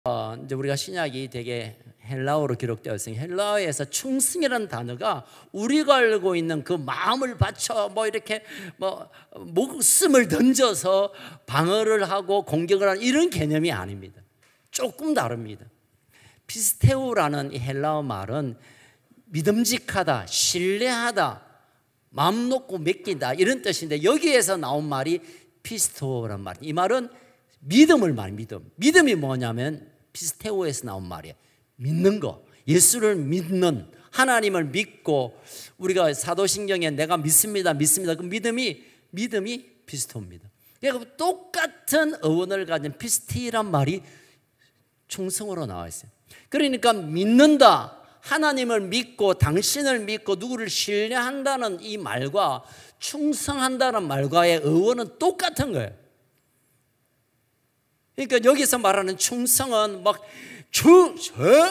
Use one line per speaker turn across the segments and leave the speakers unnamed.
이제 우리가 신약이 되게 헬라어로 기록되어 있으니 헬라어에서 충성이라는 단어가 우리가 알고 있는 그 마음을 바쳐 뭐 이렇게 뭐 목숨을 던져서 방어를 하고 공격을 하는 이런 개념이 아닙니다. 조금 다릅니다. 피스테우라는 이 헬라어 말은 믿음직하다, 신뢰하다, 마음 놓고 맡긴다 이런 뜻인데 여기에서 나온 말이 피스토란 말이에요. 이 말은 믿음을 말해요. 믿음이 뭐냐면 피스테오에서 나온 말이에요. 믿는 거, 예수를 믿는, 하나님을 믿고 우리가 사도신경에 내가 믿습니다 그 믿음이 피스토입니다. 그러니까 똑같은 어원을 가진 피스티란 말이 충성으로 나와 있어요. 그러니까 믿는다, 하나님을 믿고 당신을 믿고 누구를 신뢰한다는 이 말과 충성한다는 말과의 어원은 똑같은 거예요. 그러니까 여기서 말하는 충성은 막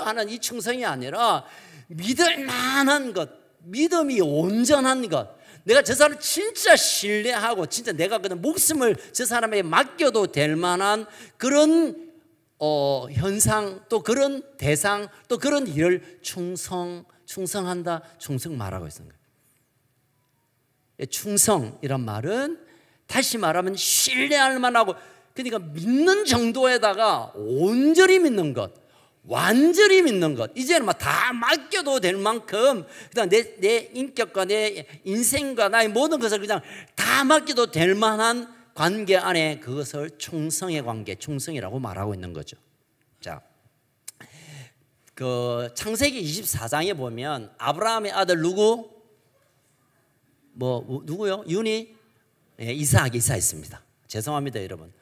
하는 이 충성이 아니라 믿을 만한 것, 믿음이 온전한 것, 내가 저 사람을 진짜 신뢰하고 진짜 내가 그냥 목숨을 저 사람에게 맡겨도 될 만한 그런 현상, 또 그런 대상, 또 그런 일을 충성한다, 충성 말하고 있는 거예요. 충성이란 말은 다시 말하면 신뢰할 만하고, 그러니까 믿는 정도에다가 온전히 믿는 것, 완전히 믿는 것, 이제는 막 다 맡겨도 될 만큼 그냥 내 인격과 내 인생과 나의 모든 것을 그냥 다 맡겨도 될 만한 관계 안에 그것을 충성의 관계, 충성이라고 말하고 있는 거죠. 자, 그 창세기 24장에 보면 아브라함의 아들 누구요? 윤이? 네, 이삭 있습니다. 죄송합니다, 여러분.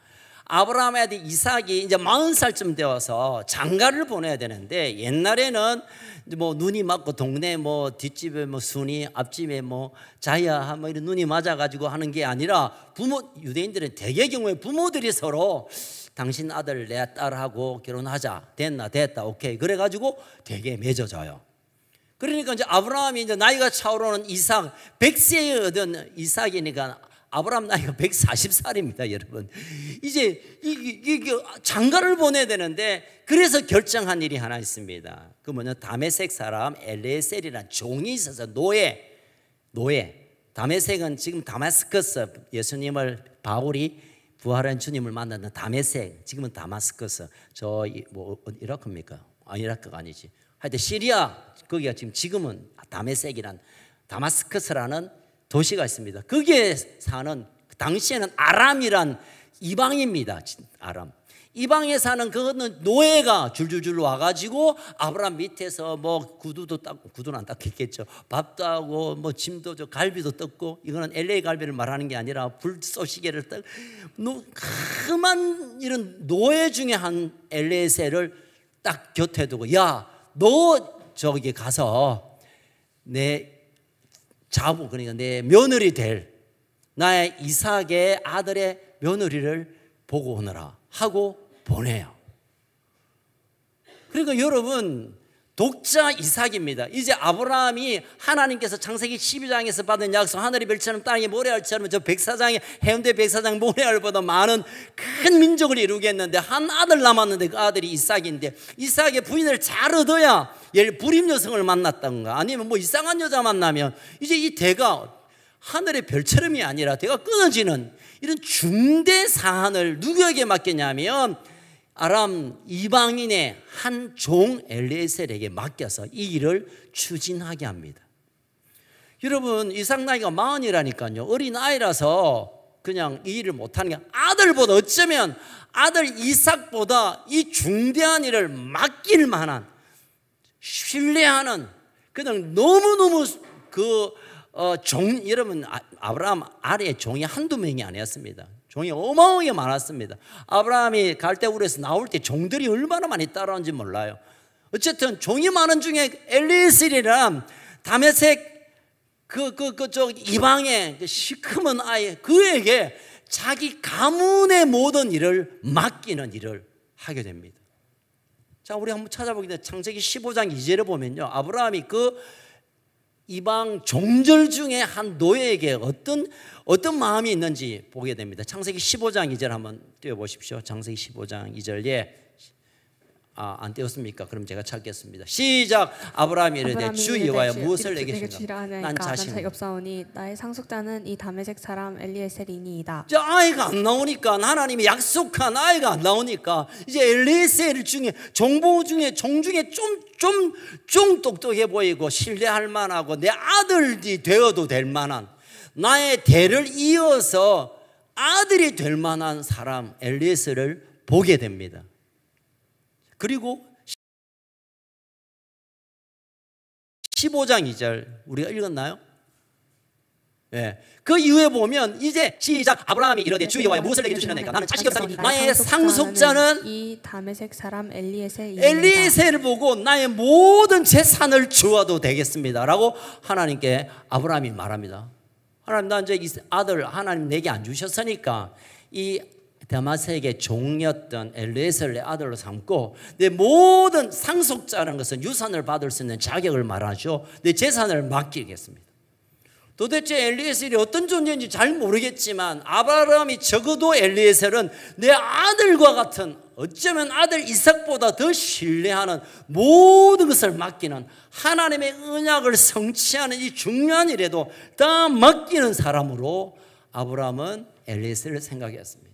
아브라함의 아들 이삭이 이제 40살쯤 되어서 장가를 보내야 되는데, 옛날에는 뭐 눈이 맞고 동네 뭐 뒷집에 뭐 순이, 앞집에 뭐 자야 뭐 이런 눈이 맞아가지고 하는 게 아니라 유대인들은 대개 경우에 부모들이 서로 당신 아들 내 딸하고 결혼하자, 됐다, 오케이, 그래가지고 대개 맺어져요. 그러니까 이제 아브라함이 이제 나이가 차오르는 이삭, 100세에 얻은 이삭이니까 아브라함 나이가 140살입니다, 여러분. 이제 장가를 보내야 되는데, 그래서 결정한 일이 하나 있습니다. 그 뭐냐, 다메섹 사람 엘레셀이라는 종이 있어서 노예. 다메섹은 지금 다마스커스, 예수님을 바울이 부활한 주님을 만났는 다메섹, 지금은 다마스커스, 이라크입니까? 이라크가 아니지. 하여튼 시리아, 거기가 지금은 다메섹이란 다마스커스라는 도시가 있습니다. 거기에 사는, 당시에는 아람이란 이방입니다. 아람. 이방에 사는 그거는 노예가 줄줄줄 와가지고 아브라함 밑에서 뭐 구두도 닦고, 구두는 안 닦겠죠. 밥도 하고 뭐 짐도 갈비도 뜯고, 이거는 LA 갈비를 말하는 게 아니라 불쏘시개를 그만 이런 노예 중에 한 엘레셀을 딱 곁에 두고, 야, 너 저기 가서 내 그러니까 내 며느리 될 나의 이삭의 아들의 며느리를 보고 오너라 하고 보내요. 그러니까 여러분, 독자 이삭입니다. 이제 아브라함이 하나님께서 창세기 12장에서 받은 약속, 하늘의 별처럼 땅의 모래알처럼 저 백사장의 해운대 백사장 모래알보다 많은 큰 민족을 이루겠는데, 한 아들 남았는데 그 아들이 이삭인데, 이삭의 부인을 잘 얻어야, 예를 불임 여성을 만났던가 아니면 뭐 이상한 여자 만나면 이제 이 대가 하늘의 별처럼이 아니라 대가 끊어지는 이런 중대 사안을 누구에게 맡겼냐면 아람 이방인의 한 종 엘레셀에게 맡겨서 이 일을 추진하게 합니다. 여러분, 이삭 나이가 40이라니까요. 어린아이라서 그냥 이 일을 못하는 게, 아들보다, 어쩌면 아들 이삭보다 이 중대한 일을 맡길 만한, 신뢰하는, 그냥 너무너무 여러분, 아브라함 아래에 종이 한두 명이 아니었습니다. 종이 어마어마하게 많았습니다. 아브라함이 갈대우르에서 나올 때 종들이 얼마나 많이 따라오는지 몰라요. 어쨌든 종이 많은 중에 엘리에셀이란 다메섹 이방의 그 시커먼 아이, 그에게 자기 가문의 모든 일을 맡기는 일을 하게 됩니다. 자, 우리 한번 찾아보게 되면 창세기 15장 2절에 보면요, 아브라함이 그 이방 종절 중에 한 노예에게 어떤 마음이 있는지 보게 됩니다. 창세기 15장 2절 한번 띄워보십시오. 창세기 15장 2절. 안 띄웠습니까? 그럼 제가 찾겠습니다. 시작. 아브라함이 이르되 주 여호와여 무엇을 내게 주시라. 난 자신이
없사오니 나의 상속자는 이 다메섹 사람 엘리에셀이니이다.
아이가 안 나오니까, 하나님이 약속한 아이가 안 나오니까 이제 엘리에셀 중에 종 중에 좀 똑똑해 보이고 신뢰할 만하고 내 아들이 되어도 될 만한, 나의 대를 이어서 아들이 될 만한 사람 엘리에셀을 보게 됩니다. 그리고 15장 2절 우리가 읽었나요? 예. 그 이후에 보면 이제 시작. 아브라함이 이르되 주 여호와여 무엇을 내게 주시려나이까 나는 자식이 없사오니 나의 상속자는
이 다메섹 사람 엘리에셀이니이다.
엘리에셀을 보고 나의 모든 재산을 주어도 되겠습니다 라고 하나님께 아브라함이 말합니다. 하나님, 나 이제 이 아들 하나님 내게 안 주셨으니까 이 다메섹의 종이었던 엘리에셀을 내 아들로 삼고 내 모든 상속자라는 것은 유산을 받을 수 있는 자격을 말하죠. 내 재산을 맡기겠습니다. 도대체 엘리에셀이 어떤 존재인지 잘 모르겠지만 아브라함이 적어도 엘리에셀은 내 아들과 같은, 어쩌면 아들 이삭보다 더 신뢰하는, 모든 것을 맡기는, 하나님의 언약을 성취하는 이 중요한 일에도 다 맡기는 사람으로 아브라함은 엘리에셀을 생각했습니다.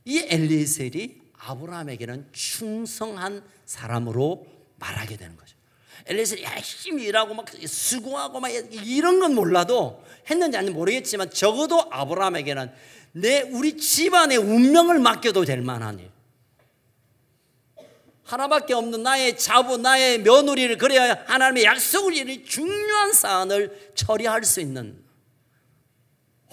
이 엘리에셀이 아브라함에게는 충성한 사람으로 말하게 되는 거죠. 엘리에셀이 열심히 일하고 막 수고하고 막 이런 건 몰라도, 했는지 아닌지 모르겠지만 적어도 아브라함에게는 우리 집안의 운명을 맡겨도 될 만한 일, 하나밖에 없는 나의 자부, 나의 며느리를, 그래야 하나님의 약속을 이루는 중요한 사안을 처리할 수 있는,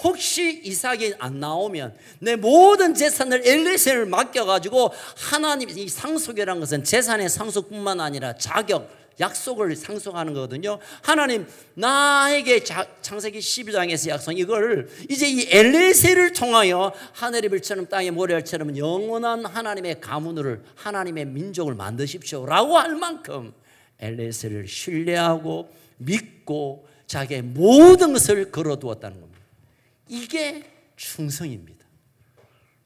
혹시 이삭이 안 나오면 내 모든 재산을 엘리에셀을 맡겨가지고, 하나님, 이 상속이라는 것은 재산의 상속뿐만 아니라 자격, 약속을 상속하는 거거든요. 하나님 나에게 창세기 12장에서 약속, 이걸 이제 이 엘리에셀을 통하여 하늘의 별처럼 땅의 모래알처럼 영원한 하나님의 가문을, 하나님의 민족을 만드십시오 라고 할 만큼 엘리에셀을 신뢰하고 믿고 자기의 모든 것을 걸어두었다는 겁니다. 이게 충성입니다.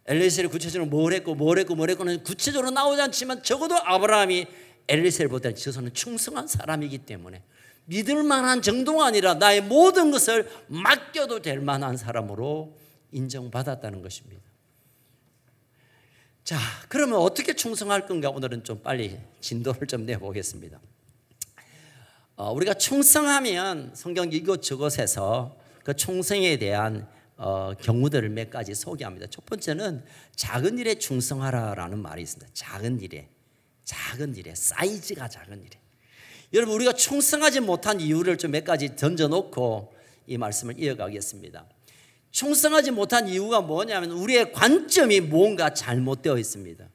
엘리에셀이 구체적으로 뭘 했고는 구체적으로 나오지 않지만 적어도 아브라함이 엘리에셀보다 저서는 충성한 사람이기 때문에 믿을 만한 정도가 아니라 나의 모든 것을 맡겨도 될 만한 사람으로 인정받았다는 것입니다. 자, 그러면 어떻게 충성할 건가? 오늘은 좀 빨리 진도를 좀 내보겠습니다. 우리가 충성하면 성경 이곳저곳에서 그 충성에 대한 경우들을 몇 가지 소개합니다. 첫 번째는 작은 일에 충성하라라는 말이 있습니다. 작은 일에, 사이즈가 작은 일에. 여러분, 우리가 충성하지 못한 이유를 좀 몇 가지 던져놓고 이 말씀을 이어가겠습니다. 충성하지 못한 이유가 뭐냐면 우리의 관점이 뭔가 잘못되어 있습니다.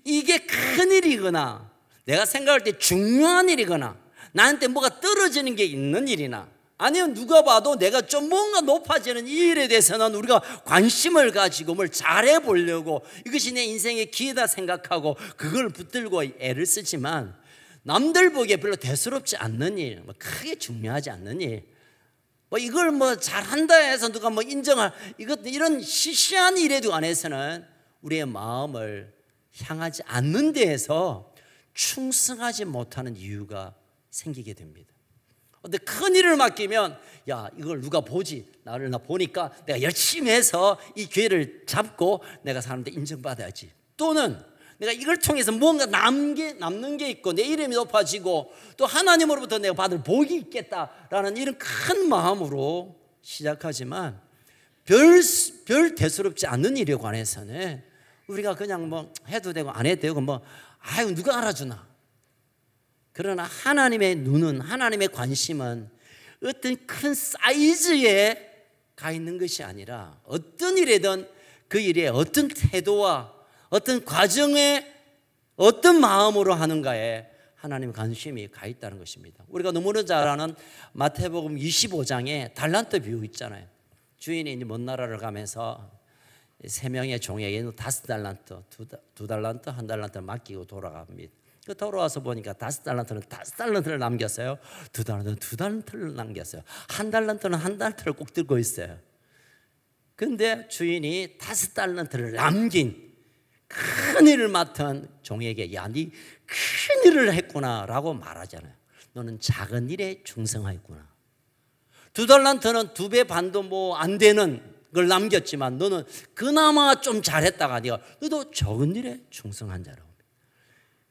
이게 큰 일이거나 내가 생각할 때 중요한 일이거나 나한테 뭐가 떨어지는 게 있는 일이나, 아니면 누가 봐도 내가 좀 뭔가 높아지는 이 일에 대해서는 우리가 관심을 가지고 뭘 잘해 보려고, 이것이 내 인생의 기회다 생각하고 그걸 붙들고 애를 쓰지만, 남들 보기에 별로 대수롭지 않는 일, 뭐 크게 중요하지 않는 일, 뭐 이걸 뭐 잘한다 해서 누가 뭐 인정할 이런 시시한 일에 관해서는 우리의 마음을 향하지 않는 데에서 충성하지 못하는 이유가 생기게 됩니다. 근데 큰 일을 맡기면, 야, 이걸 누가 보지? 나 보니까 내가 열심히 해서 이 기회를 잡고 내가 사람들 인정받아야지. 또는 내가 이걸 통해서 뭔가 남는 게 있고 내 이름이 높아지고 또 하나님으로부터 내가 받을 복이 있겠다라는 이런 큰 마음으로 시작하지만, 별 대수롭지 않는 일에 관해서는 우리가 그냥 뭐 해도 되고 안 해도 되고 아유, 누가 알아주나. 그러나 하나님의 눈은, 하나님의 관심은 어떤 큰 사이즈에 가 있는 것이 아니라 어떤 일이든 그 일에 어떤 태도와 어떤 과정에 어떤 마음으로 하는가에 하나님의 관심이 가 있다는 것입니다. 우리가 너무나 잘 아는 마태복음 25장에 달란트 비유 있잖아요. 주인이 이제 먼 나라를 가면서 3명의 종에게 5달란트, 2달란트, 1달란트를 맡기고 돌아갑니다. 돌아와서 보니까 5달란트는 5달란트를 남겼어요. 2달란트는 2달란트를 남겼어요. 1달란트는 1달란트를 꼭 들고 있어요. 근데 주인이 5달란트를 남긴 큰 일을 맡은 종에게 야, 네 큰 일을 했구나 라고 말하잖아요. 너는 작은 일에 충성하였구나. 2달란트는 2배 반도 뭐 안 되는 걸 남겼지만 너는 그나마 좀 잘했다가 너도 적은 일에 충성한 자라고.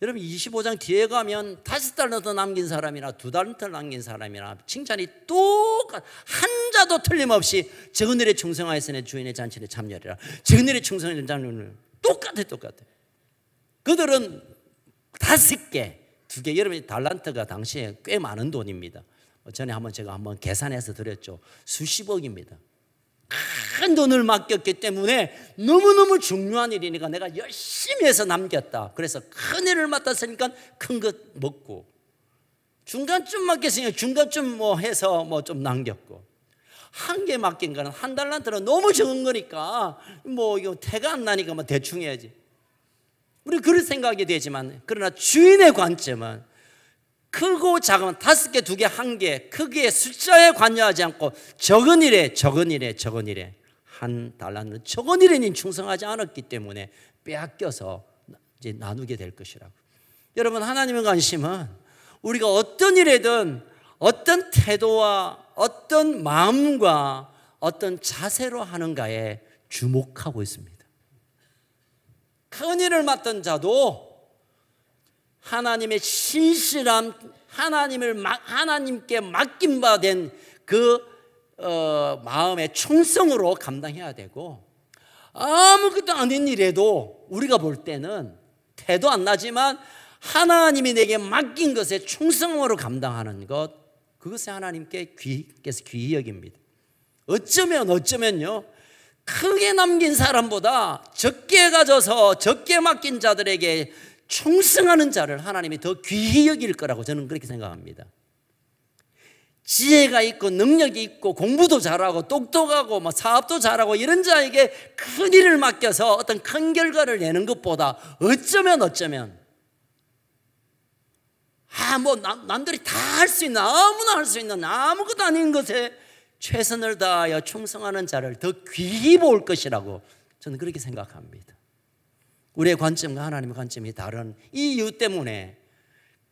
여러분 25장 뒤에 가면 5달란트 남긴 사람이나 2달란트 남긴 사람이나 칭찬이 똑같, 한자도 틀림없이 적은 일에 충성하였으니 주인의 잔치에 참여하리라. 적은 일에 충성하는 자는 똑같아. 그들은 5개, 2개. 여러분 달란트가 당시에 꽤 많은 돈입니다. 전에 제가 한번 계산해서 드렸죠. 수십억입니다. 큰 돈을 맡겼기 때문에 너무너무 중요한 일이니까 내가 열심히 해서 남겼다. 그래서 큰 일을 맡았으니까 큰 것 먹고, 중간쯤 맡겼으니까 중간쯤 뭐 해서 뭐 좀 남겼고, 1개 맡긴 거는 1달란트는 너무 적은 거니까 뭐 이거 태가 안 나니까 뭐 대충 해야지. 우리 그런 생각이 되지만, 그러나 주인의 관점은 크고 작은 5개, 2개, 1개 크기의 숫자에 관여하지 않고 적은 일에 1달란트는 적은 일에는 충성하지 않았기 때문에 빼앗겨서 이제 나누게 될 것이라고. 여러분 하나님의 관심은 우리가 어떤 일에든 어떤 태도와 어떤 마음과 어떤 자세로 하는가에 주목하고 있습니다. 큰 일을 맡은 자도 하나님의 신실함, 하나님께 맡긴 바 된 그 마음의 충성으로 감당해야 되고, 아무것도 아닌 일에도 우리가 볼 때는 태도 안 나지만 하나님이 내게 맡긴 것에 충성으로 감당하는 것, 그것이 하나님께서 귀히 여깁니다. 어쩌면요, 크게 남긴 사람보다 적게 가져서 적게 맡긴 자들에게 충성하는 자를 하나님이 더 귀히 여길 거라고 저는 그렇게 생각합니다. 지혜가 있고 능력이 있고 공부도 잘하고 똑똑하고 뭐 사업도 잘하고 이런 자에게 큰 일을 맡겨서 어떤 큰 결과를 내는 것보다 어쩌면 뭐 남들이 다 할 수 있는, 아무나 할 수 있는 아무것도 아닌 것에 최선을 다하여 충성하는 자를 더 귀히 볼 것이라고 저는 그렇게 생각합니다. 우리의 관점과 하나님의 관점이 다른 이 이유 때문에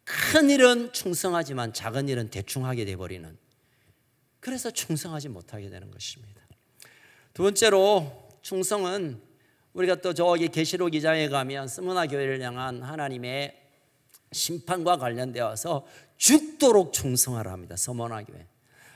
큰 일은 충성하지만 작은 일은 대충 하게 돼버리는, 그래서 충성하지 못하게 되는 것입니다. 두 번째로, 충성은 우리가 또 저기 계시록 2장에 가면 스무나 교회를 향한 하나님의 심판과 관련되어서 죽도록 충성하라 합니다. 스무나 교회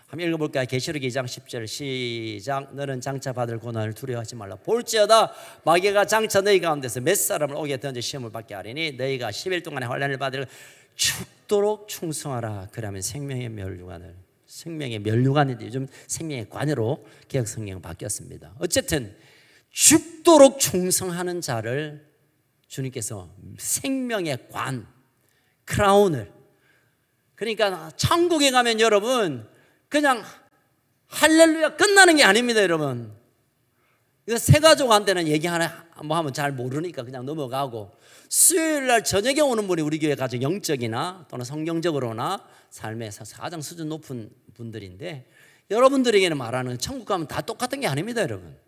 한번 읽어볼까요? 계시록 2장 10절 시작. 너는 장차 받을 고난을 두려워하지 말라. 볼지어다 마귀가 장차 너희 가운데서 몇 사람을 오게 던져 시험을 받게 하리니 너희가 10일 동안의 환난을 받을 죽도록 충성하라. 그러면 생명의 면류관을, 생명의 면류관인데 요즘 생명의 관으로 개역 성경 바뀌었습니다. 어쨌든 죽도록 충성하는 자를 주님께서 생명의 관, 크라운을, 그러니까 천국에 가면 여러분 그냥 할렐루야 끝나는 게 아닙니다. 여러분, 이거 새 가족한테는 얘기 하나 뭐 하면 잘 모르니까 그냥 넘어가고, 수요일 날 저녁에 오는 분이 우리 교회 가족 영적이나 또는 성경적으로나 삶에서 가장 수준 높은 분들인데, 여러분들에게는 말하는 천국 가면 다 똑같은 게 아닙니다. 여러분,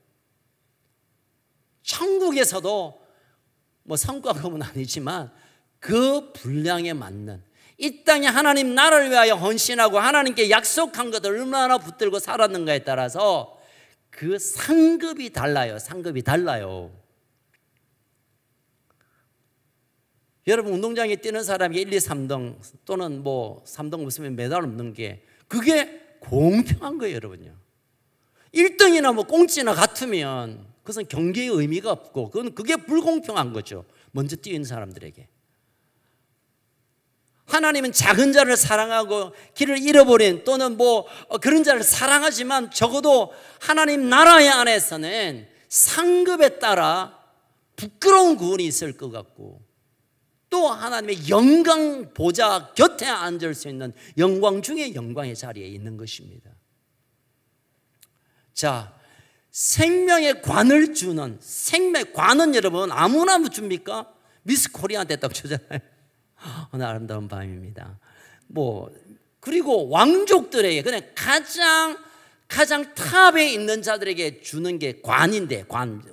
천국에서도 뭐 성과급은 아니지만 그 분량에 맞는, 이 땅에 하나님 나라를 위하여 헌신하고 하나님께 약속한 것을 얼마나 붙들고 살았는가에 따라서 그 상급이 달라요. 상급이 달라요. 여러분, 운동장에 뛰는 사람이 1, 2, 3등 또는 뭐 3등 없으면 메달 없는 게 그게 공평한 거예요. 여러분요, 1등이나 뭐 꽁찌나 같으면 그것은 경기의 의미가 없고 그게 불공평한 거죠. 먼저 뛰는 사람들에게. 하나님은 작은 자를 사랑하고 길을 잃어버린 또는 뭐 그런 자를 사랑하지만 적어도 하나님 나라의 안에서는 상급에 따라 부끄러운 구원이 있을 것 같고, 또 하나님의 영광 보좌 곁에 앉을 수 있는 영광 중에 영광의 자리에 있는 것입니다. 자, 생명의 관을 주는, 생명의 관은 여러분 아무나 줍니까? 미스 코리아한테 딱 주잖아요. 오늘 아름다운 밤입니다. 뭐 그리고 왕족들에게 그냥 가장 탑에 있는 자들에게 주는 게 관인데,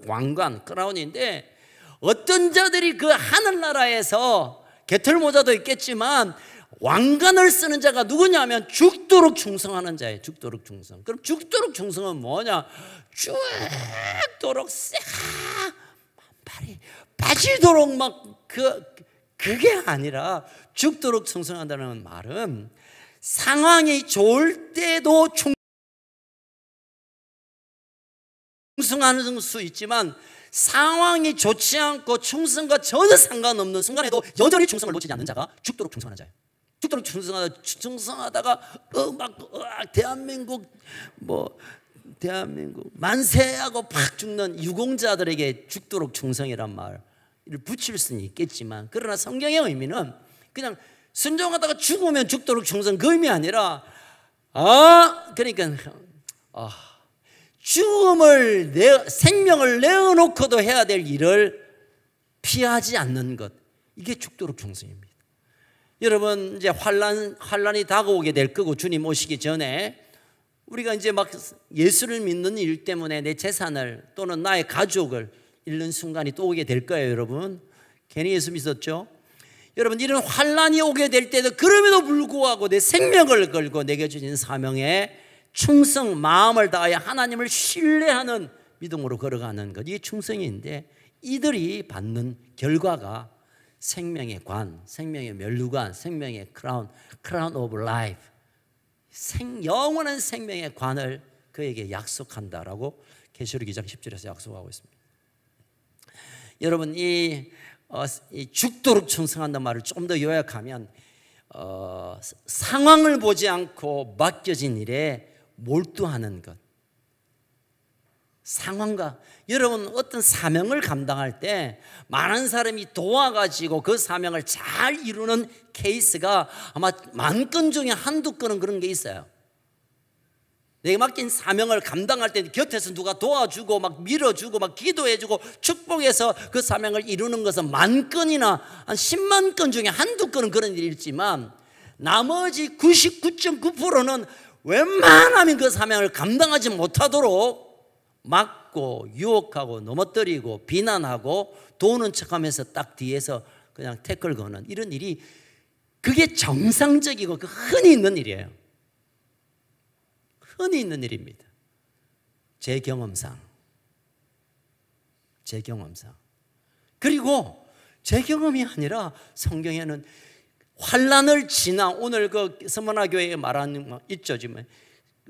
왕관, 크라운인데, 어떤 자들이 그 하늘나라에서 개털모자도 있겠지만 왕관을 쓰는 자가 누구냐면 죽도록 충성하는 자예요. 죽도록 충성. 그럼 죽도록 충성은 뭐냐? 죽도록 발이 빠지도록 막 그게 아니라 죽도록 충성한다는 말은 상황이 좋을 때도 충성하는 수 있지만 상황이 좋지 않고 충성과 전혀 상관없는 순간에도 여전히 충성을 놓치지 않는 자가 죽도록 충성하는 자예요. 죽도록 충성하다가 대한민국 만세하고 팍 죽는 유공자들에게 죽도록 충성이란 말을 붙일 수는 있겠지만, 그러나 성경의 의미는 그냥 순종하다가 죽으면 죽도록 충성, 그 의미 아니라 생명을 내어놓고도 해야 될 일을 피하지 않는 것, 이게 죽도록 충성입니다. 여러분, 이제 환란이 다가오게 될 거고, 주님 오시기 전에 우리가 이제 막 예수를 믿는 일 때문에 내 재산을 또는 나의 가족을 잃는 순간이 또 오게 될 거예요. 여러분, 괜히 예수 믿었죠? 여러분, 이런 환란이 오게 될 때도 그럼에도 불구하고 내 생명을 걸고 내게 주신 사명에 충성, 마음을 다하여 하나님을 신뢰하는 믿음으로 걸어가는 것, 이게 충성인데, 이들이 받는 결과가 생명의 관, 생명의 면류관, 생명의 크라운 오브 라이프, 영원한 생명의 관을 그에게 약속한다라고 계시록 2장 10절에서 약속하고 있습니다. 여러분, 이 죽도록 충성한다는 말을 조금 더 요약하면 상황을 보지 않고 맡겨진 일에 몰두하는 것. 상황과, 여러분, 어떤 사명을 감당할 때 많은 사람이 도와가지고 그 사명을 잘 이루는 케이스가 아마 10,000건 중에 한두 건은 그런 게 있어요. 내가 맡긴 사명을 감당할 때 곁에서 누가 도와주고 막 밀어주고 막 기도해주고 축복해서 그 사명을 이루는 것은 10,000건이나 한 10만 건 중에 한두 건은 그런 일이 있지만, 나머지 99.9%는 웬만하면 그 사명을 감당하지 못하도록 막고 유혹하고 넘어뜨리고 비난하고 도우는 척하면서 딱 뒤에서 그냥 태클 거는 이런 일이, 그게 정상적이고 그 흔히 있는 일이에요. 흔히 있는 일입니다. 제 경험상. 그리고 제 경험이 아니라 성경에는 환란을 지나, 오늘 그 서머나 교회에 말하는 거 있죠. 지금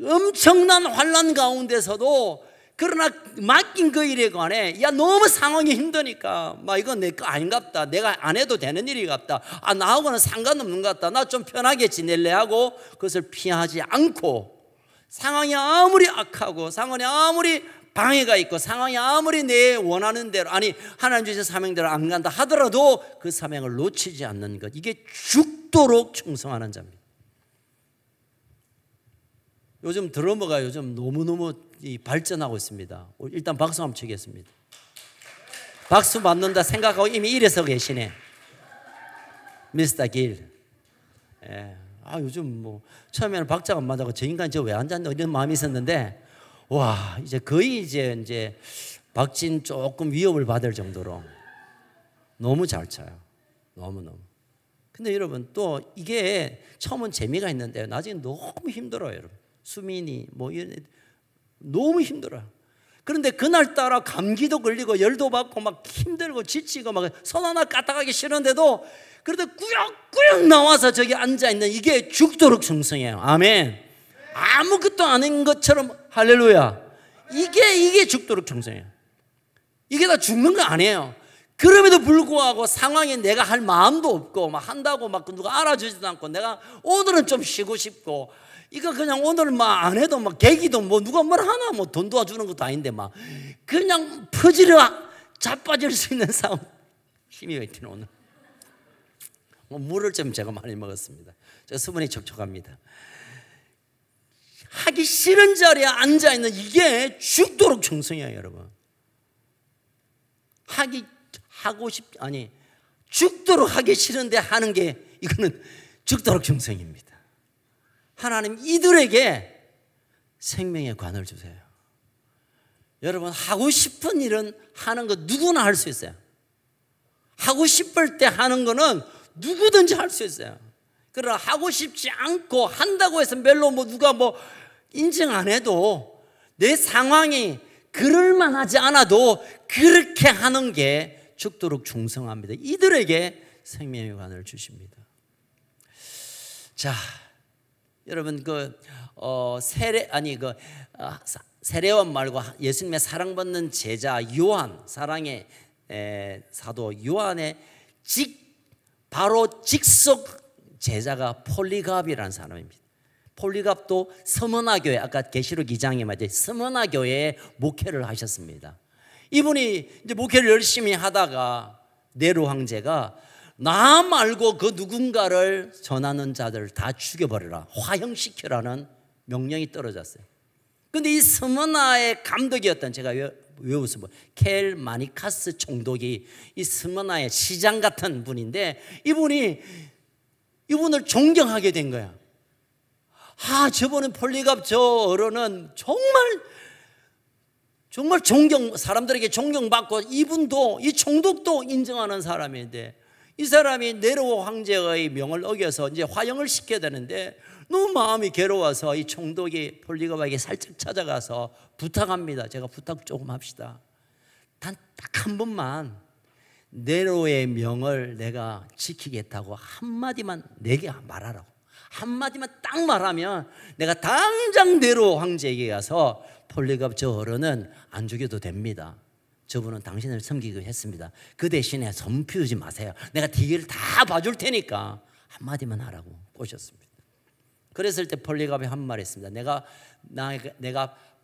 엄청난 환란 가운데서도, 그러나 맡긴 그 일에 관해 너무 상황이 힘드니까 이건 내 거 아닌갑다, 내가 안 해도 되는 일이갑다, 나하고는 상관없는 것 같다, 나 좀 편하게 지낼래 하고 그것을 피하지 않고, 상황이 아무리 악하고 상황이 아무리 방해가 있고 상황이 아무리 내 원하는 대로, 하나님 주신 사명대로 안 간다 하더라도 그 사명을 놓치지 않는 것, 이게 죽도록 충성하는 자입니다. 요즘 드러머가 너무너무 발전하고 있습니다. 일단 박수 한번 치겠습니다. 박수 받는다 생각하고 이미 이래서 계시네. 미스터 길. 요즘 처음에는 박자가 안 맞아서 저 인간 왜 앉았나 이런 마음이 있었는데, 와, 이제 거의 이제 박진 조금 위협을 받을 정도로 너무 잘 쳐요. 너무너무. 근데 여러분, 또 이게 처음은 재미가 있는데 나중에 너무 힘들어요. 여러분, 수민이 너무 힘들어요. 그런데 그날따라 감기도 걸리고 열도 받고 막 힘들고 지치고 막 손 하나 까딱하기 싫은데도 그래도 꾸역꾸역 나와서 저기 앉아있는, 이게 죽도록 충성이에요. 아멘. 아무것도 아닌 것처럼, 할렐루야. 이게 죽도록 충성이에요. 이게 다 죽는 거 아니에요. 그럼에도 불구하고 상황에 내가 할 마음도 없고 막 한다고 막 누가 알아주지도 않고, 내가 오늘은 좀 쉬고 싶고, 이거 그냥 오늘 안 해도 계기도 누가 뭘 하나 돈 도와주는 것도 아닌데 그냥 퍼지려 자빠질 수 있는 싸움. 힘이 왜 튀는 오늘. 물을 좀 제가 많이 먹었습니다. 저 수분이 촉촉합니다. 하기 싫은 자리에 앉아있는, 이게 죽도록 충성이에요. 여러분, 죽도록 하기 싫은데 하는 게, 이거는 죽도록 충성입니다. 하나님 이들에게 생명의 관을 주세요. 여러분, 하고 싶은 일은 하는 거 누구나 할 수 있어요. 하고 싶을 때 하는 거는 누구든지 할 수 있어요. 그러나 하고 싶지 않고 한다고 해서 별로 누가 인정 안 해도 내 상황이 그럴만하지 않아도 그렇게 하는 게 죽도록 충성합니다. 이들에게 생명의 관을 주십니다. 자, 여러분 세례원 말고 예수님의 사랑받는 제자 요한, 사랑의 사도 요한의 바로 직속 제자가 폴리갑이라는 사람입니다. 폴리갑도 스무나 교회, 아까 계시록 2장에 말이죠, 스무나 교회에 목회를 하셨습니다. 이분이 이제 목회를 열심히 하다가 네로 황제가 나 말고 그 누군가를 전하는 자들 다 죽여버려라, 화형시켜라는 명령이 떨어졌어요. 근데 이 스무나의 감독이었던, 제가 외우서 켈 마니카스 총독이 이 스무나의 시장 같은 분인데, 이분을 존경하게 된 거야. 저번에 폴리갑 저 어른은 정말 사람들에게 존경받고, 이분도, 이 총독도 인정하는 사람인데, 이 사람이 네로 황제의 명을 어겨서 이제 화형을 시켜야 되는데 너무 마음이 괴로워서 이 총독이 폴리갑에게 살짝 찾아가서 부탁합니다. 제가 부탁 조금 합시다. 단 딱 한 번만 네로의 명을 내가 지키겠다고 한마디만 내게 말하라고. 한마디만 딱 말하면 내가 당장 네로 황제에게 가서 폴리갑 저 어른은 안 죽여도 됩니다. 저분은 당신을 섬기기로 했습니다. 그 대신에 손 피우지 마세요. 내가 뒤를 다 봐줄 테니까 한마디만 하라고 꼬셨습니다. 그랬을 때 폴리갑이 한 말 했습니다. 내가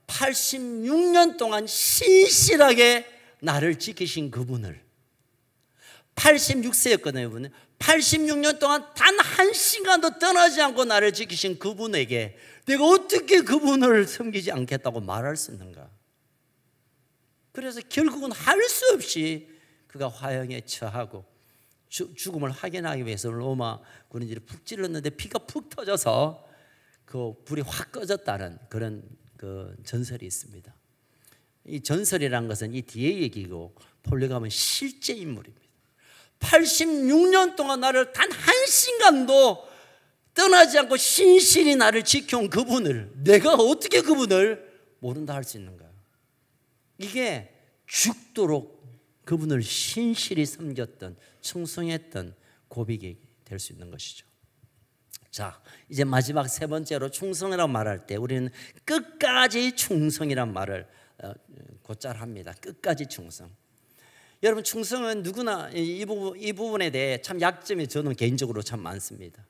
86년 동안 신실하게 나를 지키신 그분을, 86세였거든요. 이분은 86년 동안 단 한 시간도 떠나지 않고 나를 지키신 그분에게 내가 어떻게 그분을 섬기지 않겠다고 말할 수 있는가. 그래서 결국은 할 수 없이 그가 화형에 처하고 죽음을 확인하기 위해서 로마 군인들이 푹 찔렀는데 피가 푹 터져서 그 불이 확 꺼졌다는 그런 그 전설이 있습니다. 이 전설이라는 것은 이 뒤에 얘기고, 폴리갑은 실제 인물입니다. 86년 동안 나를 단 한 시간도 떠나지 않고 신실히 나를 지켜온 그분을 내가 어떻게 그분을 모른다 할 수 있는가. 이게 죽도록 그분을 신실히 섬겼던, 충성했던 고백이 될 수 있는 것이죠. 자, 이제 마지막 세 번째로 충성이라고 말할 때 우리는 끝까지 충성이란 말을 곧잘 합니다. 끝까지 충성. 여러분, 충성은 누구나 이 부분에 대해 참 약점이 저는 개인적으로 참 많습니다.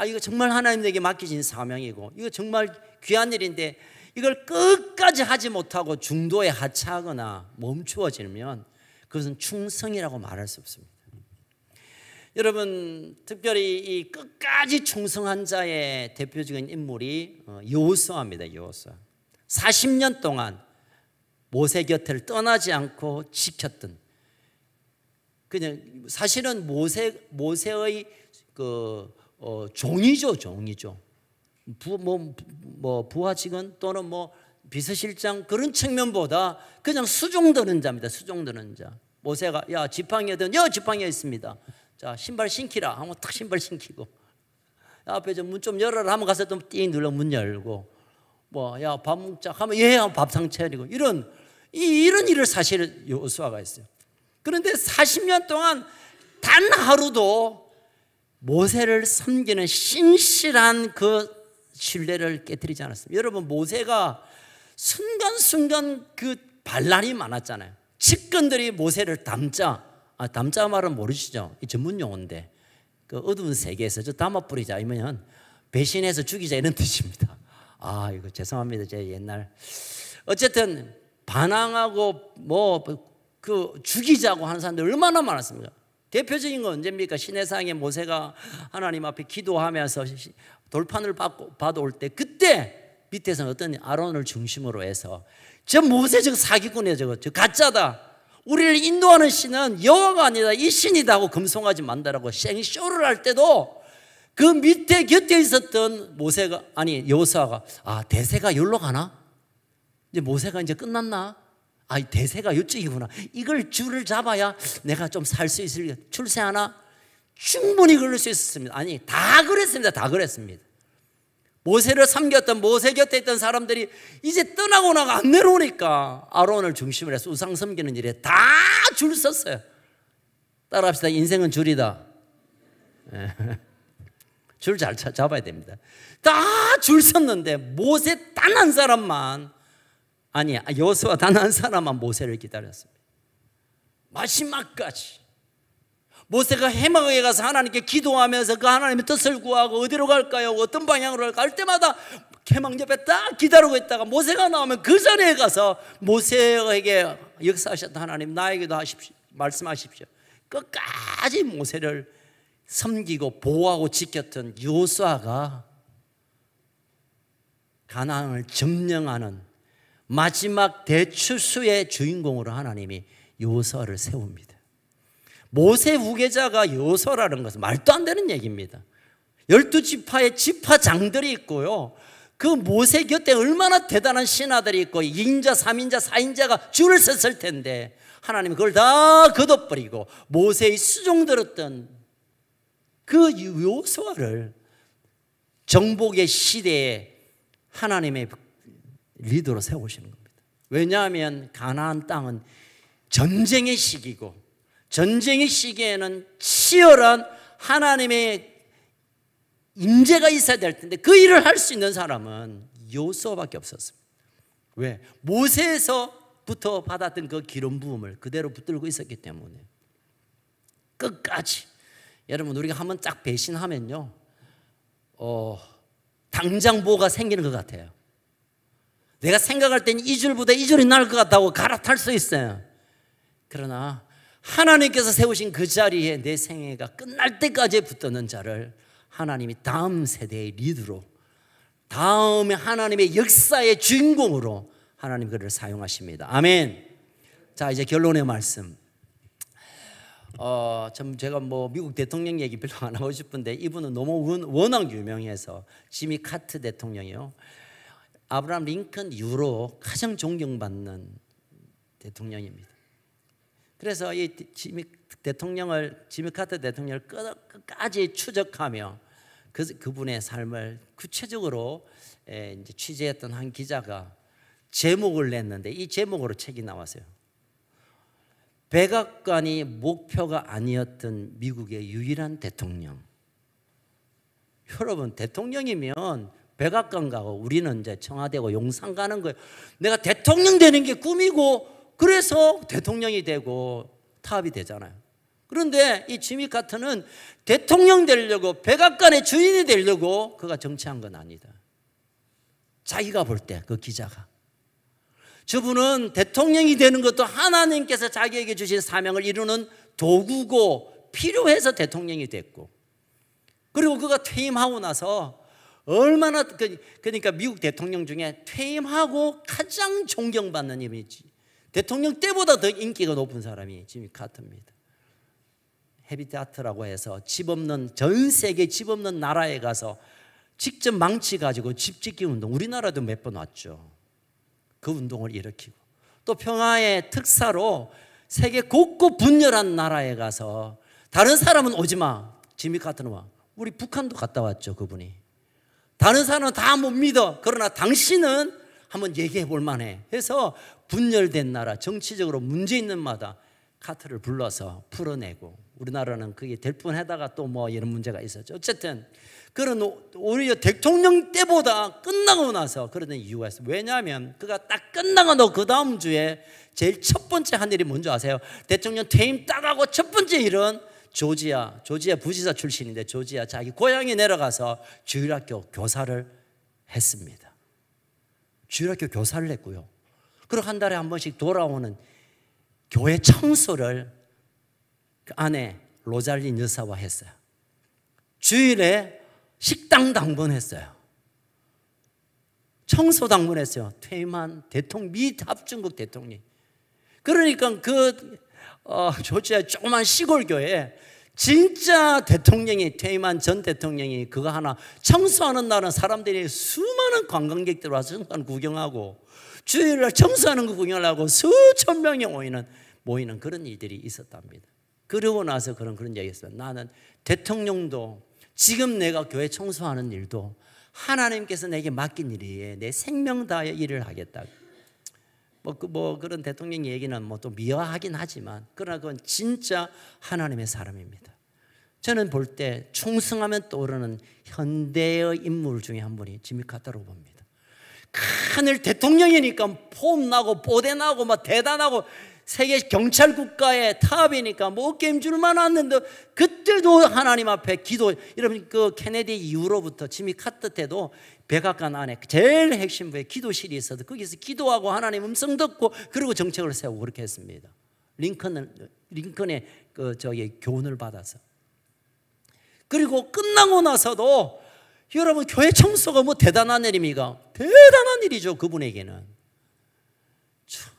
이거 정말 하나님에게 맡기신 사명이고 이거 정말 귀한 일인데 이걸 끝까지 하지 못하고 중도에 하차하거나 멈추어지면 그것은 충성이라고 말할 수 없습니다. 여러분, 특별히 이 끝까지 충성한 자의 대표적인 인물이 여호수아입니다. 여호수아. 40년 동안 모세 곁을 떠나지 않고 지켰던, 그냥 사실은 모세의 종이죠. 부하직원 또는 비서실장 그런 측면보다 그냥 수종드는 자입니다. 수종드는 자. 모세가 야 지팡이든 지팡이가 있습니다. 자, 신발 신기라 하면 탁 신발 신기고, 앞에 문 좀 열어라 하면 가서 좀 띵 눌러 문 열고, 야 밥 먹자 하면 밥상 차리고, 이런 일을 사실 여호수아가 했어요. 그런데 40년 동안 단 하루도 모세를 섬기는 신실한 그 신뢰를 깨뜨리지 않았습니다. 여러분, 모세가 순간순간 그 반란이 많았잖아요. 측근들이 모세를 담자 말은 모르시죠? 이 전문 용어인데, 그 어두운 세계에서 저 담아 뿌리자 이면 배신해서 죽이자 이런 뜻입니다. 이거 죄송합니다. 제 옛날 어쨌든 반항하고 죽이자고 하는 사람들 얼마나 많았습니까? 대표적인 건 언제입니까? 시내산에 모세가 하나님 앞에 기도하면서 돌판을 받아올 때, 그때 밑에서는 어떤 아론을 중심으로 해서 저 모세 저거 사기꾼이야, 저 가짜다, 우리를 인도하는 신은 여호와가 아니다, 이 신이다 하고 금송아지 만다라고 생쇼를 할 때도 그 밑에 곁에 있었던 여호수아가 대세가 여기로 가나? 이제 모세가 이제 끝났나? 아, 대세가 이쪽이구나. 이걸 줄을 잡아야 내가 좀 살 수 있을 줄세 하나 충분히 그럴 수 있었습니다. 아니, 다 그랬습니다. 다 그랬습니다. 모세를 섬겼던 모세 곁에 있던 사람들이 이제 떠나고 나가 안 내려오니까 아론을 중심으로 해서 우상 섬기는 일에 다 줄 섰어요. 따라합시다. 인생은 줄이다. 줄 잘 잡아야 됩니다. 다 줄 섰는데 모세 단 한 사람만, 아니 여호수아 단 한 사람만 모세를 기다렸습니다. 마지막까지. 모세가 해막에 가서 하나님께 기도하면서 그 하나님의 뜻을 구하고 어디로 갈까요? 어떤 방향으로 갈까? 할 때마다 해막 옆에 딱 기다리고 있다가 모세가 나오면 그 자리에 가서 모세에게 역사하셨던 하나님, 나에게도 하십시오. 말씀하십시오. 끝까지 모세를 섬기고 보호하고 지켰던 여호수아가 가나안을 점령하는 마지막 대추수의 주인공으로 하나님이 여호수아를 세웁니다. 모세 후계자가 여호수아라는 것은 말도 안 되는 얘기입니다. 12지파의 지파장들이 있고요, 그 모세 곁에 얼마나 대단한 신하들이 있고 2인자, 3인자, 4인자가 줄을 섰을 텐데 하나님이 그걸 다 걷어버리고 모세의 수종들었던 그 여호수아를 정복의 시대에 하나님의 리더로 세우시는 겁니다. 왜냐하면 가나안 땅은 전쟁의 시기고, 전쟁의 시기에는 치열한 하나님의 임재가 있어야 될 텐데 그 일을 할 수 있는 사람은 여호수아밖에 없었습니다. 왜? 모세에서부터 받았던 그 기름 부음을 그대로 붙들고 있었기 때문에 끝까지. 여러분, 우리가 한번 딱 배신하면요, 당장 뭐가 생기는 것 같아요. 내가 생각할 땐 이 줄보다 이 줄이 나을 것 같다고 갈아탈 수 있어요. 그러나 하나님께서 세우신 그 자리에 내 생애가 끝날 때까지 붙드는 자를 하나님이 다음 세대의 리더로, 다음에 하나님의 역사의 주인공으로 하나님 그를 사용하십니다. 아멘. 자, 이제 결론의 말씀. 참 제가 뭐 미국 대통령 얘기 별로 안 하고 싶은데 이분은 너무 워낙 유명해서, 지미 카트 대통령이요, 아브라함 링컨 이후로 가장 존경받는 대통령입니다. 그래서 이 지미 카트 대통령을 끝까지 추적하며 그분의 삶을 구체적으로 이제 취재했던 한 기자가 제목을 냈는데 이 제목으로 책이 나왔어요. 백악관이 목표가 아니었던 미국의 유일한 대통령. 여러분, 대통령이면 백악관 가고 우리는 이제 청와대고 용산 가는 거예요. 내가 대통령 되는 게 꿈이고 그래서 대통령이 되고 타협이 되잖아요. 그런데 이 지미 카터는 대통령 되려고, 백악관의 주인이 되려고 그가 정치한 건 아니다. 자기가 볼 때 그 기자가, 저분은 대통령이 되는 것도 하나님께서 자기에게 주신 사명을 이루는 도구고 필요해서 대통령이 됐고, 그리고 그가 퇴임하고 나서 얼마나, 그러니까 미국 대통령 중에 퇴임하고 가장 존경받는 이미지, 대통령 때보다 더 인기가 높은 사람이 지미 카터입니다. 헤비타트라고 해서 집 없는, 전 세계 집 없는 나라에 가서 직접 망치 가지고 집 짓기 운동, 우리나라도 몇 번 왔죠. 그 운동을 일으키고, 또 평화의 특사로 세계 곳곳 분열한 나라에 가서 다른 사람은 오지 마, 지미 카터는 와. 우리 북한도 갔다 왔죠, 그분이. 다른 사람은 다 못 믿어, 그러나 당신은 한번 얘기해 볼 만해 해서 분열된 나라, 정치적으로 문제 있는 마다 카터를 불러서 풀어내고, 우리나라는 그게 될 뻔하다가 또 뭐 이런 문제가 있었죠. 어쨌든 그런, 오히려 대통령 때보다 끝나고 나서 그런 이유가 있어요. 왜냐하면 그가 딱 끝나고 그 다음 주에 제일 첫 번째 한 일이 뭔지 아세요? 대통령 퇴임 딱 하고 첫 번째 일은 조지아 부지사 출신인데 조지아 자기 고향에 내려가서 주일학교 교사를 했습니다. 주일학교 교사를 했고요, 그리고 한 달에 한 번씩 돌아오는 교회 청소를 그 아내 로잘린 여사와 했어요. 주일에 식당 당번했어요. 청소 당번했어요. 퇴임한 대통령, 미 합중국 대통령. 그러니까 조지아 조그만 시골 교회에 진짜 대통령이, 퇴임한 전 대통령이 그거 하나 청소하는 날은 사람들이 수많은 관광객들 와서 구경하고, 주일날 청소하는 거 구경하려고 수천 명이 모이는 그런 일들이 있었답니다. 그러고 나서 그런 얘기했어요. 나는 대통령도 지금 내가 교회 청소하는 일도 하나님께서 내게 맡긴 일이에 내 생명 다해 일을 하겠다. 그런 대통령 얘기는 또 미화하긴 하지만 그러나 그건 진짜 하나님의 사람입니다. 저는 볼 때 충성하면 떠오르는 현대의 인물 중에 한 분이 지미 카터라고 봅니다. 하늘 대통령이니까 폼나고 뽀대나고 막 대단하고 세계 경찰 국가의 탑이니까 어깨 힘줄만 왔는데 그때도 하나님 앞에 기도. 여러분 그 케네디 이후로부터 지미 카터 때도 백악관 안에 제일 핵심부에 기도실이 있어서 거기서 기도하고 하나님 음성 듣고 그리고 정책을 세우고 그렇게 했습니다. 링컨의 교훈을 받아서. 그리고 끝나고 나서도 여러분 교회 청소가 대단한 일입니까? 대단한 일이죠. 그분에게는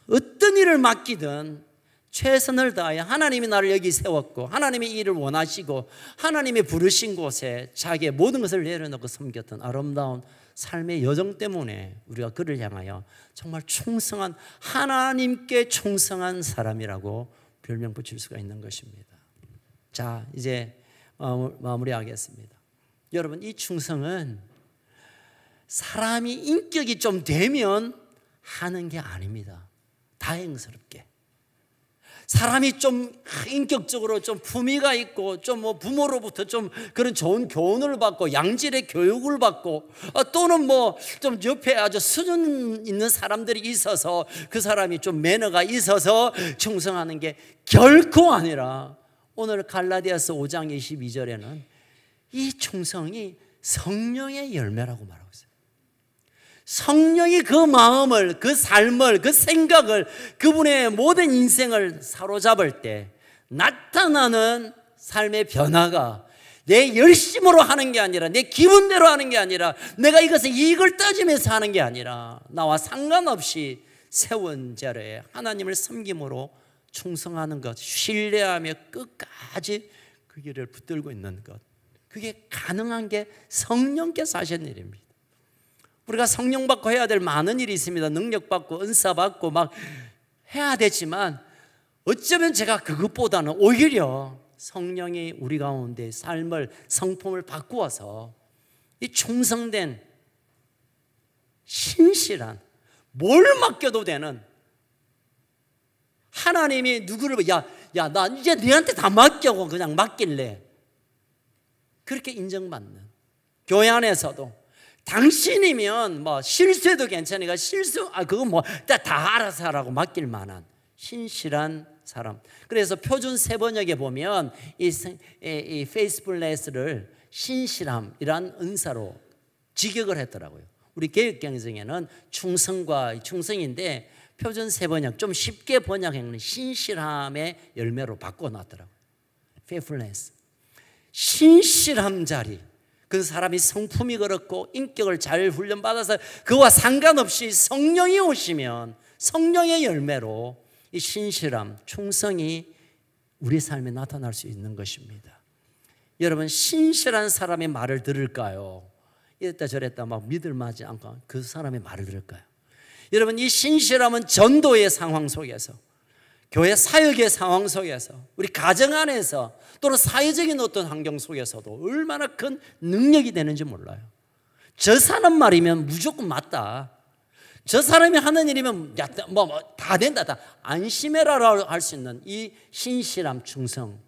어떤 일을 맡기든 최선을 다해 하나님이 나를 여기 세웠고 하나님의 일을 원하시고 하나님이 부르신 곳에 자기의 모든 것을 내려놓고 섬겼던 아름다운 삶의 여정 때문에 우리가 그를 향하여 정말 충성한, 하나님께 충성한 사람이라고 별명 붙일 수가 있는 것입니다. 자, 이제 마무리하겠습니다. 여러분, 이 충성은 사람이 인격이 좀 되면 하는 게 아닙니다. 다행스럽게 사람이 좀 인격적으로 좀 품위가 있고 좀 부모로부터 좀 그런 좋은 교훈을 받고 양질의 교육을 받고 또는 좀 옆에 아주 수준 있는 사람들이 있어서 그 사람이 좀 매너가 있어서 충성하는 게 결코 아니라 오늘 갈라디아서 5장 22절에는 이 충성이 성령의 열매라고 말하고 있어요. 성령이 그 마음을, 그 삶을, 그 생각을, 그분의 모든 인생을 사로잡을 때 나타나는 삶의 변화가 내 열심으로 하는 게 아니라 내 기분대로 하는 게 아니라 내가 이것을 이익을 따지면서 하는 게 아니라 나와 상관없이 세운 자리에 하나님을 섬김으로 충성하는 것, 신뢰하며 끝까지 그 길을 붙들고 있는 것, 그게 가능한 게 성령께서 하신 일입니다. 우리가 성령 받고 해야 될 많은 일이 있습니다. 능력 받고 은사 받고 막 해야 되지만 어쩌면 제가 그것보다는 오히려 성령이 우리 가운데 삶을, 성품을 바꾸어서 이 충성된 신실한, 뭘 맡겨도 되는, 하나님이 누구를 나 이제 너한테 다 맡겨고 그냥 맡길래 그렇게 인정받는, 교회 안에서도 당신이면 실수해도 괜찮으니까 그거 다 알아서 하라고 맡길 만한 신실한 사람. 그래서 표준 세번역에 보면 이 페이스풀네스를 신실함이란 은사로 직역을 했더라고요. 우리 개역경성에는 충성과 충성인데 표준 세번역 좀 쉽게 번역하는 신실함의 열매로 바꿔놨더라고요. faithfulness, 신실함 자리. 그 사람이 성품이 그렇고 인격을 잘 훈련받아서 그와 상관없이 성령이 오시면 성령의 열매로 이 신실함, 충성이 우리 삶에 나타날 수 있는 것입니다. 여러분, 신실한 사람의 말을 들을까요? 이랬다 저랬다 막 믿을만하지 않고 그 사람의 말을 들을까요? 여러분, 이 신실함은 전도의 상황 속에서, 교회 사역의 상황 속에서, 우리 가정 안에서 또는 사회적인 어떤 환경 속에서도 얼마나 큰 능력이 되는지 몰라요. 저 사람 말이면 무조건 맞다, 저 사람이 하는 일이면 다 된다, 다 안심해라라고 할 수 있는 이 신실함, 충성,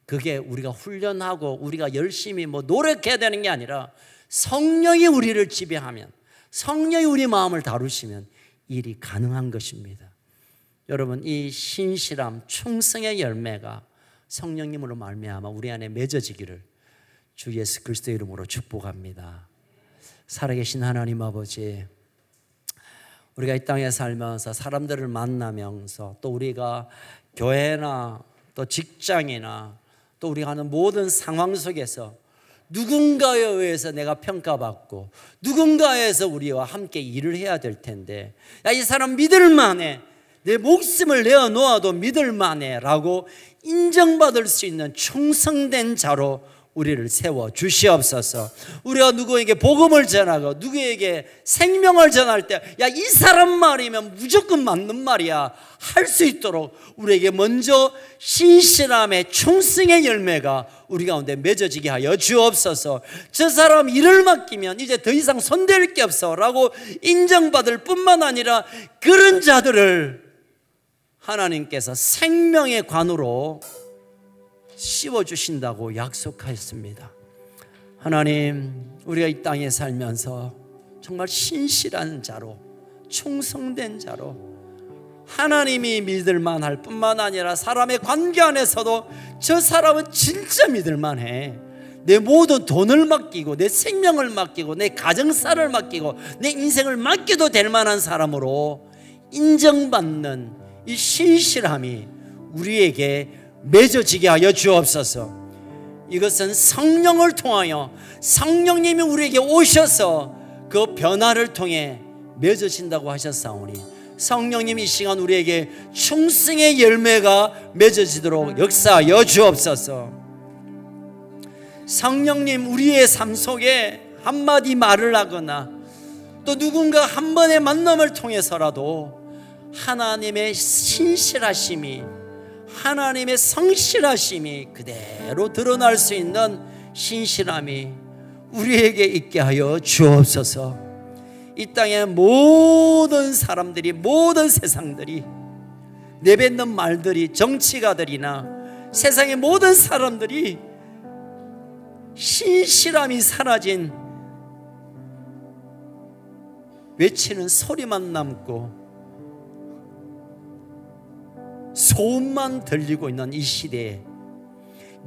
그게 우리가 훈련하고 우리가 열심히 노력해야 되는 게 아니라 성령이 우리를 지배하면, 성령이 우리 마음을 다루시면 일이 가능한 것입니다. 여러분, 이 신실함, 충성의 열매가 성령님으로 말미암아 우리 안에 맺어지기를 주 예수 그리스도의 이름으로 축복합니다. 살아계신 하나님 아버지, 우리가 이 땅에 살면서 사람들을 만나면서 또 우리가 교회나 또 직장이나 또 우리가 하는 모든 상황 속에서 누군가에 의해서 내가 평가받고 누군가에서 우리와 함께 일을 해야 될 텐데, 이 사람 믿을만해, 내 목숨을 내어놓아도 믿을만해 라고 인정받을 수 있는 충성된 자로 우리를 세워 주시옵소서. 우리가 누구에게 복음을 전하고 누구에게 생명을 전할 때 야, 이 사람 말이면 무조건 맞는 말이야 할 수 있도록 우리에게 먼저 신실함의 충성의 열매가 우리 가운데 맺어지게 하여 주옵소서. 저 사람 일을 맡기면 이제 더 이상 손댈 게 없어 라고 인정받을 뿐만 아니라 그런 자들을 하나님께서 생명의 관으로 씌워주신다고 약속하였습니다. 하나님, 우리가 이 땅에 살면서 정말 신실한 자로, 충성된 자로 하나님이 믿을만 할 뿐만 아니라 사람의 관계 안에서도 저 사람은 진짜 믿을만 해. 내 모든 돈을 맡기고 내 생명을 맡기고 내 가정사를 맡기고 내 인생을 맡겨도 될 만한 사람으로 인정받는 이 신실함이 우리에게 맺어지게 하여 주옵소서. 이것은 성령을 통하여 성령님이 우리에게 오셔서 그 변화를 통해 맺어진다고 하셨사오니 성령님 이 시간 우리에게 충성의 열매가 맺어지도록 역사하여 주옵소서. 성령님, 우리의 삶 속에 한마디 말을 하거나 또 누군가 한 번의 만남을 통해서라도 하나님의 신실하심이, 하나님의 성실하심이 그대로 드러날 수 있는 신실함이 우리에게 있게 하여 주옵소서. 이 땅의 모든 사람들이, 모든 세상들이, 내뱉는 말들이, 정치가들이나 세상의 모든 사람들이 신실함이 사라진 외치는 소리만 남고 소음만 들리고 있는 이 시대에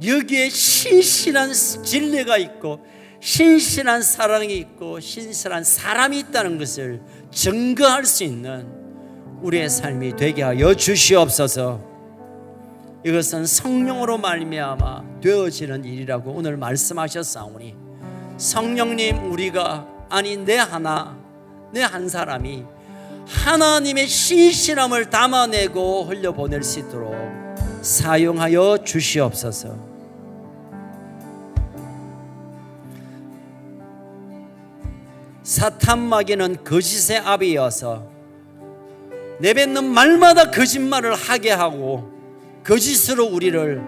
여기에 신실한 진리가 있고 신실한 사랑이 있고 신실한 사람이 있다는 것을 증거할 수 있는 우리의 삶이 되게 하여 주시옵소서. 이것은 성령으로 말미암아 되어지는 일이라고 오늘 말씀하셨사오니 성령님, 우리가 아니 내 한 사람이 하나님의 신실함을 담아내고 흘려보낼 수 있도록 사용하여 주시옵소서. 사탄 마귀는 거짓의 아비여서 내뱉는 말마다 거짓말을 하게 하고 거짓으로 우리를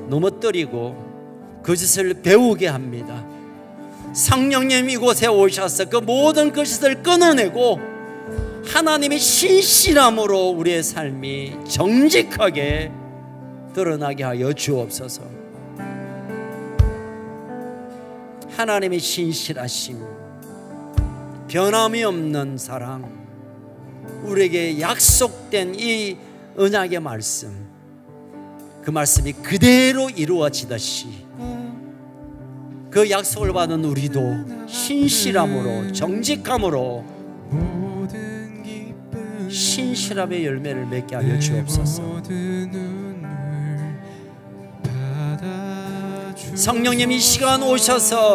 넘어뜨리고 거짓을 배우게 합니다. 성령님 이곳에 오셔서 그 모든 거짓을 끊어내고 하나님의 신실함으로 우리의 삶이 정직하게 드러나게 하여 주옵소서. 하나님의 신실하심, 변함이 없는 사랑, 우리에게 약속된 이 언약의 말씀, 그 말씀이 그대로 이루어지듯이 그 약속을 받은 우리도 신실함으로, 정직함으로 신실함의 열매를 맺게 하여 주옵소서. 성령님 이 시간 오셔서